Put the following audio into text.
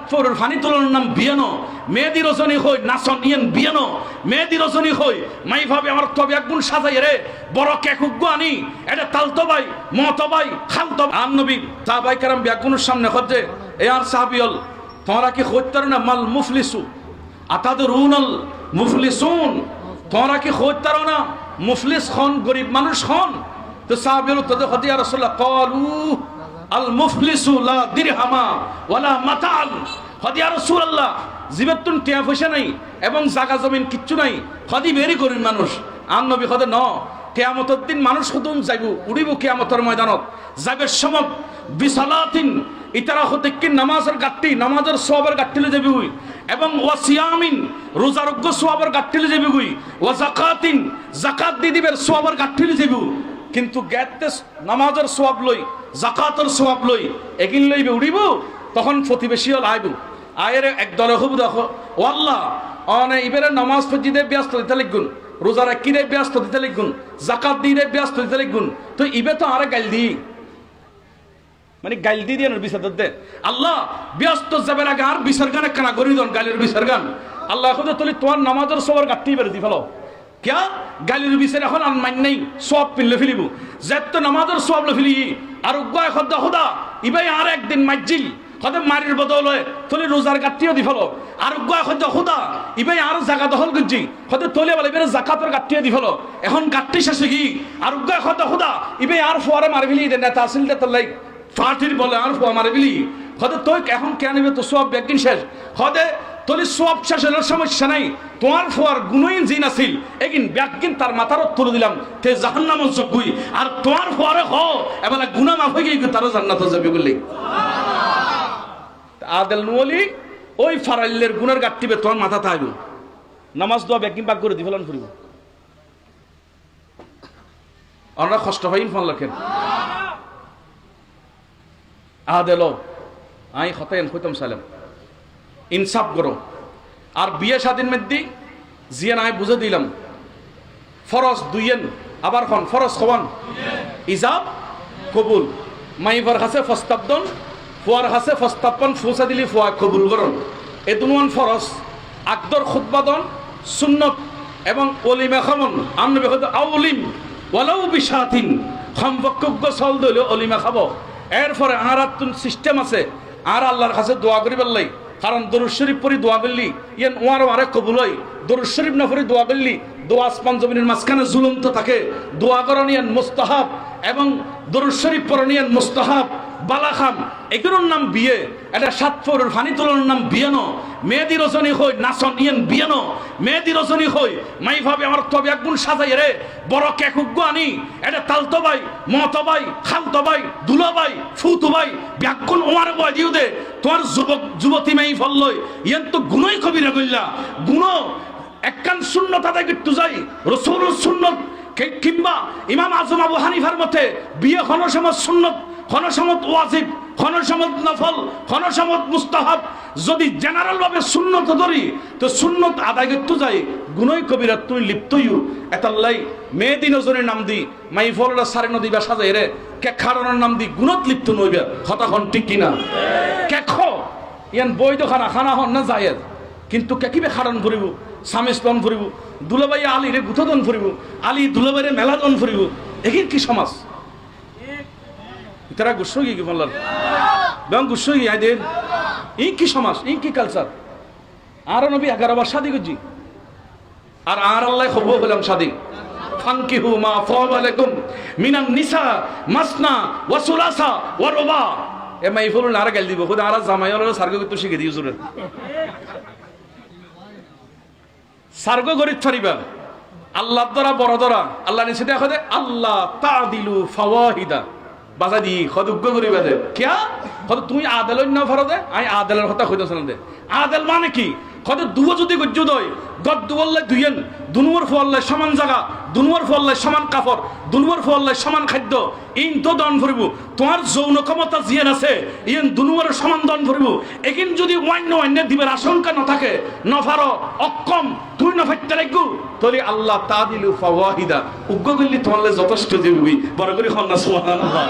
ফোরের ফানি তোলার নাম বিয়ানো মেহেদি রজনী হই নাচন ইয়েন বিয়ানো মেহেদি রজনী হই মাই ভাবে আমার তবে একগুণ সাজাই রে বড় কেকুগ্য আনি এটা তালতো ভাই মতো ভাই খালতো আর নবী সাহাবায়ে কেরাম ব্যাগুনের সামনে হচ্ছে এ আর সাহাবিয়ল তোমরা কি হইতার না মাল মুফলিসু আতাদরুনাল মুফলিসুন তোমরা কি হইতার না মুফলিস খন গরিব মানুষ খন তো সাহাবিয়ল তো হতে ইয়া রাসূলুল্লাহ ক্বালু আল মুফলিসু লা দিরহামা ওয়ালা মাতাল হদি ইয়া রাসূলুল্লাহ জীবতুন টিয়া পয়সা নাই এবং জায়গা জমিন কিচ্ছু নাই হদি বেরি গরিব মানুষ আর নবী হদে ন কিয়ামতের দিন মানুষ কতম যাইব উড়িব কিয়ামতের ময়দানত যাবে সমত বিসালাতিন ইতারা হতে কি নামাজের গাট্টি নামাজের সওয়াবের গাট্টিলে যাবে হই এবং ওয়াসিয়ামিন রোজারজ্ঞ সওয়াবের গাট্টিলে যাবে হই ওয়া যাকাতিন যাকাত দি দিবের সওয়াবের গাট্টিলে যাবে কিন্তু গেতে নামাজের সওয়াব লই যাকাতের সওয়াব লই একিন লইবে উড়িব তখন প্রতিবেশী হল আইব আয়ের এক দলে হবু দেখো ও আল্লাহ অনে ইবেরে নামাজ ফজিদে ব্যস্ত দিতে লিখগুন রোজা রাখিরে ব্যস্ত দিতে লিখগুন যাকাত দিরে ব্যস্ত দিতে লিখগুন তো ইবে তো আরে গাইল দি মানে গাইল দি দিয়ে বিচার দে আল্লাহ ব্যস্ত যাবের আগে আর বিচার গানে কানা করি দন গালির বিচার গান আল্লাহ এখন তুলি তোমার নামাজের সবার গাঁটটি বেড়ে দি ফেলো क्या गालिर বিচার এখন আর মান নাই সব পিলে ফেলিব যেত নামাজের সব লে ফেলি আর উগ্গয় খদ্দা খোদা ইবাই আর একদিন মাইজিল খদে মারির বদলে তলি রোজার গাট্টিও দি ফেলো আর উগ্গয় খদ্দা খোদা ইবাই আর জায়গা দখল করছি খদে তলে বলে বেরে যাকাতের গাট্টিও দি ফেলো এখন গাট্টি শেষে কি আর উগ্গয় খদ্দা খোদা ইবাই আর ফোয়ারে মারি ফেলি দেন তাহসিল দে তলাই ফাটির বলে আর ফোয়া মারি ফেলি খদে তুই এখন কেন নিবে তো সব একদিন শেষ খদে তলি সব শেষের সমস্যা নাই তোমার ফোয়ার গুণই জিন আছিল একিন ব্যাগকিন তার মাথার তুলে দিলাম তে জাহান্নাম চকুই আর তোমার ফোয়ারে হ এবেলা গুণা মাফ হয়ে গিয়ে তারও জান্নাত যাবে বললি আদেল নুলি ওই ফারাইলের গুণের গাট্টিবে তোমার মাথা থাকব নামাজ দোয়া ব্যাগকিন বাগ করে দি ফেলান ফুরিব আমরা কষ্ট হইন ফোন লেখেন আদেল আই হতাইন কইতাম সালাম ইনসাফ করো আর বিয়ে স্বাধীন মেদি জিয়ান আমি বুঝে দিলাম ফরজ দুইয়েন আবার খন ফরজ খবন ইজাব কবুল মাইবার কাছে ফস্তাবদন ফুয়ার কাছে ফস্তাপন ফুসা দিলি ফুয়া কবুল করন এ দুনুয়ান ফরজ আকদর খুতবাদন সুন্নত এবং অলিমা খামন আমনে বেখত আউলিম ওয়ালাউ বিশাতিন সম্পর্কজ্ঞ চল দইলে অলিমা খাবো এরপরে আরাতুন সিস্টেম আছে আর আল্লাহর কাছে দোয়া করিবার লাই কারণ দরুদ শরীফ পড়ি দোয়া করলি ইয়ান ওয়ার আরেক কবুল হয় দরুদ শরীফ না পড়ি দোয়া করলি দোয়া আসমান জমিনের মাঝখানে ঝুলন্ত থাকে দোয়া করণিয়ান মুস্তাহাব এবং দরুদ শরীফ পড়নিয়ান মুস্তাহাব বালাখাম এগুলোর নাম বিয়ে এটা সাত ফোরের ফানি তোলার নাম বিয়ানো মেহেদি রজনী হই নাচন ইয়েন বিয়ানো মেহেদি রজনী হই মাই ভাবে আমার তবে একগুণ সাজাই রে বড় কেকুগ্য আনি এটা তালতো ভাই মতো ভাই খালতো ভাই দুলা ভাই ফুতু ভাই ব্যাগুণ ওমার বয় দিও দে তোমার যুবক যুবতী মাই ফললই ইয়েন তো গুণই কবিরা কইলা গুণ একখান সুন্নত আদায় করতে যাই রাসূলুর সুন্নত কিংবা ইমাম আজম আবু হানিফার মতে বিয়ে খনসমত সুন্নত খনসমত ওয়াজিব খনসমত নফল খনসমত মুস্তাহাব যদি জেনারেল ভাবে সুন্নত ধরি তো সুন্নত আদায় করতে যাই গুণই কবিরা তুই লিপ্তইও এতাল্লাই মেহেদি নজরের নাম দি মাই ফলরা সারে নদী বা সাজাই রে কে খারণের নাম দি গুণত লিপ্ত নইবা কথা হন ঠিক কিনা কে খ ইয়ান বৈধ খানা খানা হন না জায়েজ কিন্তু কে কিবে খারণ ফুরিব সামেস্তন ফুরিব দুলাভাই আলী রে গুথদন ফুরিব আলী দুলাভাইরে মেলাদন ফুরিব এগির কি সমাজ তারা গুচ্ছ কি বললাম বেং গুচ্ছ কি আই দেন এই কি সমাজ এই কি কালচার আর নবী 11 বার শাদী করছি আর আল্লাহ খবর বললাম শাদী ফানকিহু মা ফাওয়ালাকুম মিনান নিসা মাসনা ওয়া সুলাসা ওয়া রুবা এ মাই ফুল আর গাল দিব খুদ আর জামাই আর সার্গ করতে শিখে দিও জোরে সার্গ গরিত ফারিবা আল্লাহ দ্বারা বড় দ্বারা আল্লাহ নিষেধ দেখো দে আল্লাহ তাদিলু ফাওয়াহিদা বাজা দি খদুগ্গ করিবা দে কিয়া খদ তুমি আদাল না ফারো দে আই আদালের কথা কইতাছ না দে আদাল মানে কি খদ দুও যদি গজ্জু দই গদ দুওয়াল্লাহ দুইয়েন দুনুয়ার ফল্লাহ সমান জায়গা দুনুয়ার ফল্লাহ সমান কাপড় দুনুয়ার ফল্লাহ সমান খাদ্য ইন তো দন ভরিব তোমার যৌন ক্ষমতা জিয়ান আছে ইন দুনুয়ার সমান দন ভরিব একিন যদি অন্য দিবের আশঙ্কা না থাকে নফারো অক্ষম তুই নফাইতে লাগু তলি আল্লাহ তাদিলু ফাওয়াহিদা উগ্গ গলি তোমালে যথেষ্ট দিবি বড় করে হন না সুবহানাল্লাহ